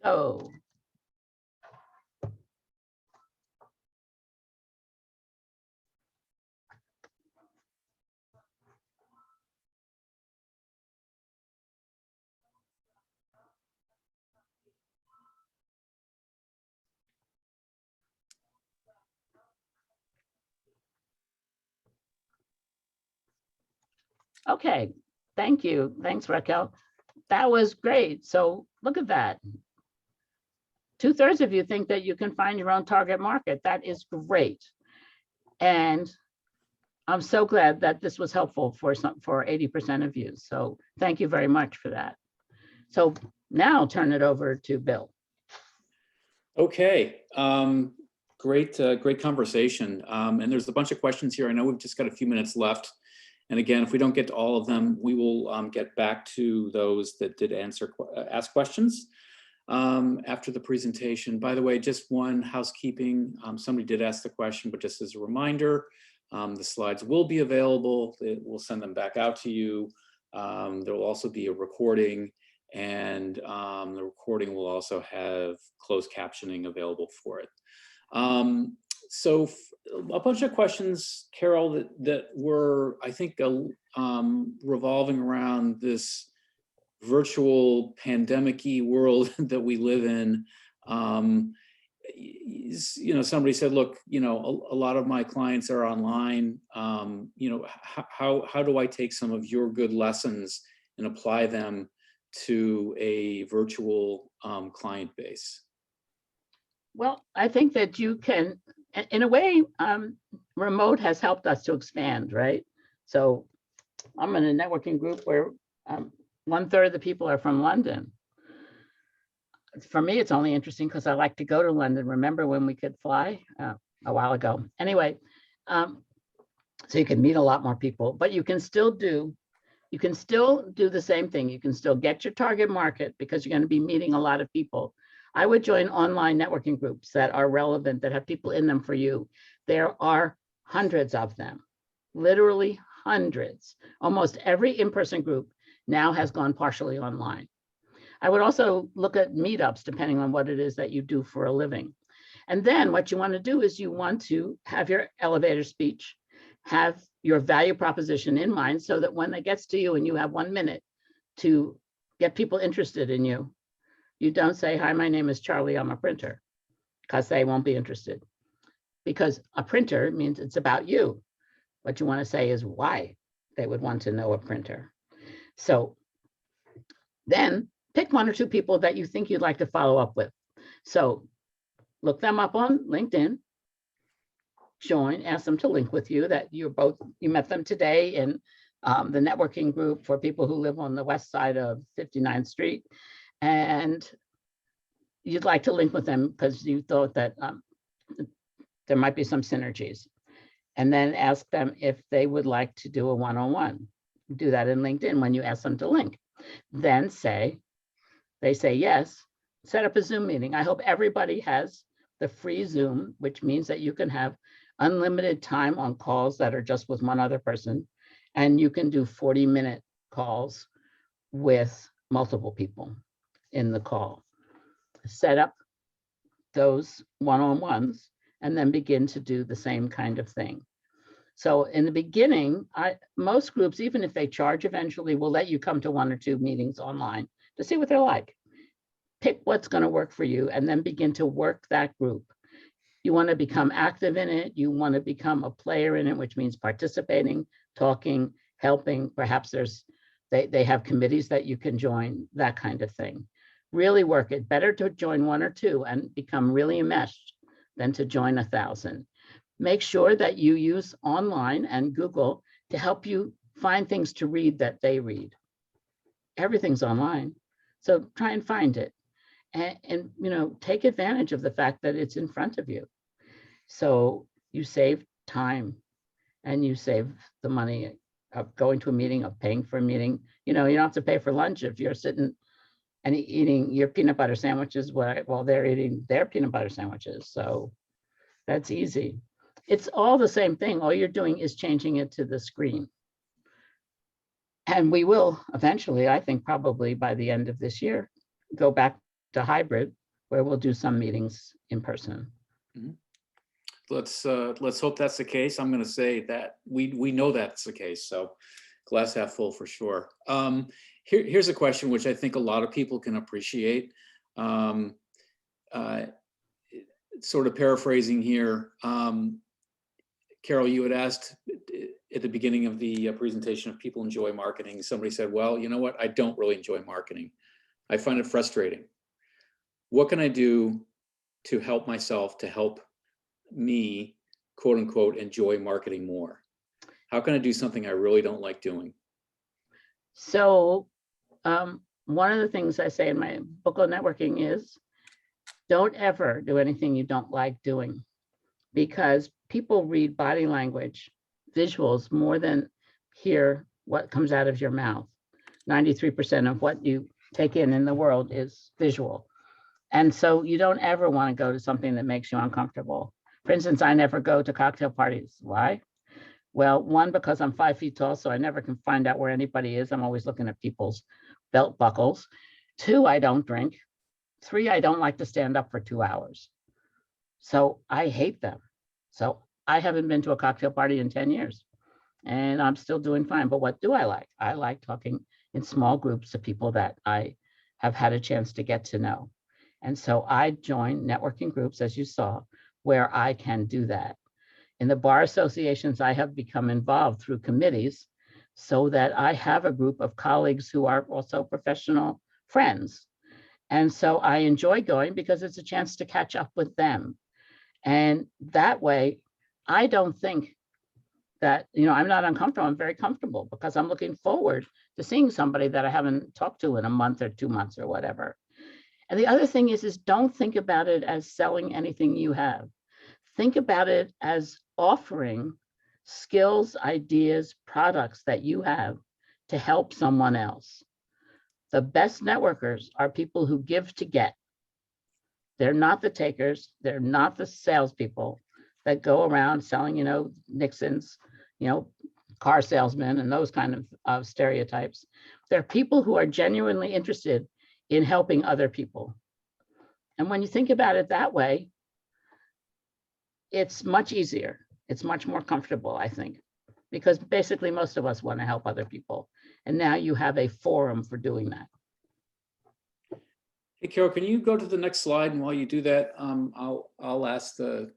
Oh. Okay, thank you. Thanks, Raquel. That was great. So look at that. 2/3 of you think that you can find your own target market. That is great. And I'm so glad that this was helpful for 80% of you. So thank you very much for that. So now I'll turn it over to Bill. Okay, great conversation. And there's a bunch of questions here. I know we've just got a few minutes left. And again, if we don't get to all of them, we will get back to those that did ask questions after the presentation. By the way, just one housekeeping. Somebody did ask the question, but just as a reminder, the slides will be available. We'll send them back out to you. There will also be a recording, and the recording will also have closed captioning available for it. So a bunch of questions, Carol, that were, I think, revolving around this virtual pandemic-y world that we live in. Somebody said, look, a lot of my clients are online. How do I take some of your good lessons and apply them to a virtual client base? Well, I think that you can, in a way, remote has helped us to expand, right? So I'm in a networking group where 1/3 of the people are from London. For me, it's only interesting because I like to go to London. Remember when we could fly a while ago? Anyway, so you can meet a lot more people, but you can still do the same thing. You can still get your target market because you're going to be meeting a lot of people. I would join online networking groups that are relevant, that have people in them for you. There are hundreds of them, literally hundreds. Almost every in-person group now has gone partially online. I would also look at meetups, depending on what it is that you do for a living. And then what you want to do is you want to have your elevator speech, have your value proposition in mind, so that when it gets to you and you have 1 minute to get people interested in you, you don't say, hi, my name is Charlie, I'm a printer, because they won't be interested. Because a printer means it's about you. What you want to say is why they would want to know a printer. So Then pick one or two people that you think you'd like to follow up with. So look them up on LinkedIn, join, ask them to link with you, that you met them today in the networking group for people who live on the west side of 59th Street. And you'd like to link with them because you thought that there might be some synergies. And then ask them if they would like to do a one-on-one. Do that in LinkedIn when you ask them to link. Then they say yes, set up a Zoom meeting. I hope everybody has the free Zoom, which means that you can have unlimited time on calls that are just with one other person. And you can do 40-minute calls with multiple people in the call. Set up those one-on-ones and then begin to do the same kind of thing. So in the beginning, most groups, even if they charge eventually, will let you come to 1 or 2 meetings online to see what they're like. Pick what's going to work for you and then begin to work that group. You want to become active in it. You want to become a player in it, which means participating, talking, helping. Perhaps they have committees that you can join, that kind of thing. Really work it. Better to join 1 or 2 and become really enmeshed than to join 1,000. Make sure that you use online and Google to help you find things to read that they read. Everything's online, so try and find it. And take advantage of the fact that it's in front of you. So you save time and you save the money of going to a meeting, of paying for a meeting. You don't have to pay for lunch if you're sitting and eating your peanut butter sandwiches while they're eating their peanut butter sandwiches. So that's easy. It's all the same thing. All you're doing is changing it to the screen. And we will eventually, I think probably by the end of this year, go back to hybrid, where we'll do some meetings in person. Mm-hmm. Let's hope that's the case. I'm going to say that we know that's the case. So glass half full for sure. Here's a question which I think a lot of people can appreciate. Sort of paraphrasing here. Carol, you had asked at the beginning of the presentation if people enjoy marketing. Somebody said, well, you know what? I don't really enjoy marketing. I find it frustrating. What can I do to help myself, to help me, quote unquote, enjoy marketing more? How can I do something I really don't like doing? So one of the things I say in my book on networking is don't ever do anything you don't like doing, because people read body language, visuals, more than hear what comes out of your mouth. 93% of what you take in the world is visual. And so you don't ever want to go to something that makes you uncomfortable. For instance, I never go to cocktail parties. Why? Well, 1, because I'm 5 feet tall, so I never can find out where anybody is. I'm always looking at people's belt buckles. 2, I don't drink. 3, I don't like to stand up for 2 hours. So I hate them. So I haven't been to a cocktail party in 10 years and I'm still doing fine. But what do I like? I like talking in small groups to people that I have had a chance to get to know. And so I join networking groups, as you saw, where I can do that. In the bar associations, I have become involved through committees so that I have a group of colleagues who are also professional friends. And so I enjoy going because it's a chance to catch up with them. And that way, I don't think that, I'm not uncomfortable. I'm very comfortable because I'm looking forward to seeing somebody that I haven't talked to in a month or 2 months or whatever. And the other thing is don't think about it as selling anything you have. Think about it as offering skills, ideas, products that you have to help someone else. The best networkers are people who give to get. They're not the takers. They're not the salespeople that go around selling, Nixon's, car salesmen and those kind of stereotypes. They're people who are genuinely interested in helping other people. And when you think about it that way, it's much easier. It's much more comfortable, I think, because basically most of us want to help other people. And now you have a forum for doing that. Hey, Carol, can you go to the next slide? And while you do that, I'll ask the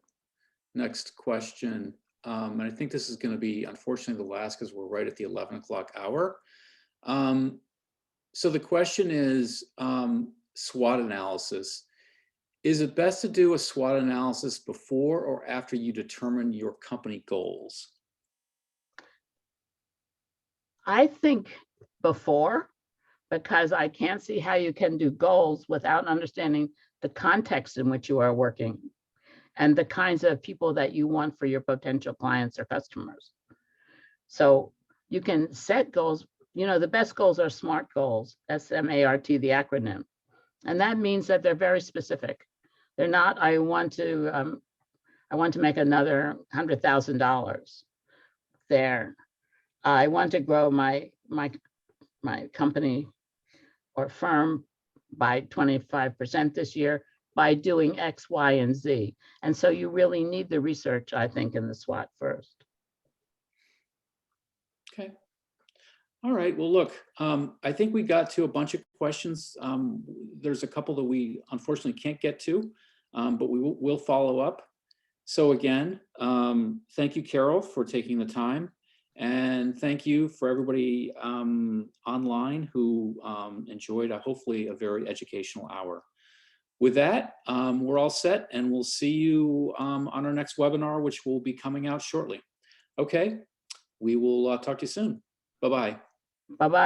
next question. And I think this is going to be, unfortunately, the last because we're right at the 11 o'clock hour. So the question is SWOT analysis. Is it best to do a SWOT analysis before or after you determine your company goals? I think before, because I can't see how you can do goals without understanding the context in which you are working and the kinds of people that you want for your potential clients or customers. So you can set goals. You know, the best goals are SMART goals, SMART, the acronym. And that means that they're very specific. They're not, I want to make another $100,000 there. I want to grow my company or firm by 25% this year by doing X, Y, and Z. And so you really need the research, I think, in the SWOT first. Okay. All right. Well, look, I think we got to a bunch of questions. There's a couple that we unfortunately can't get to, but we'll follow up. So again, thank you, Carol, for taking the time. And thank you for everybody online who enjoyed hopefully a very educational hour. With that, we're all set, and we'll see you on our next webinar, which will be coming out shortly. Okay, we will talk to you soon. Bye-bye. Bye-bye.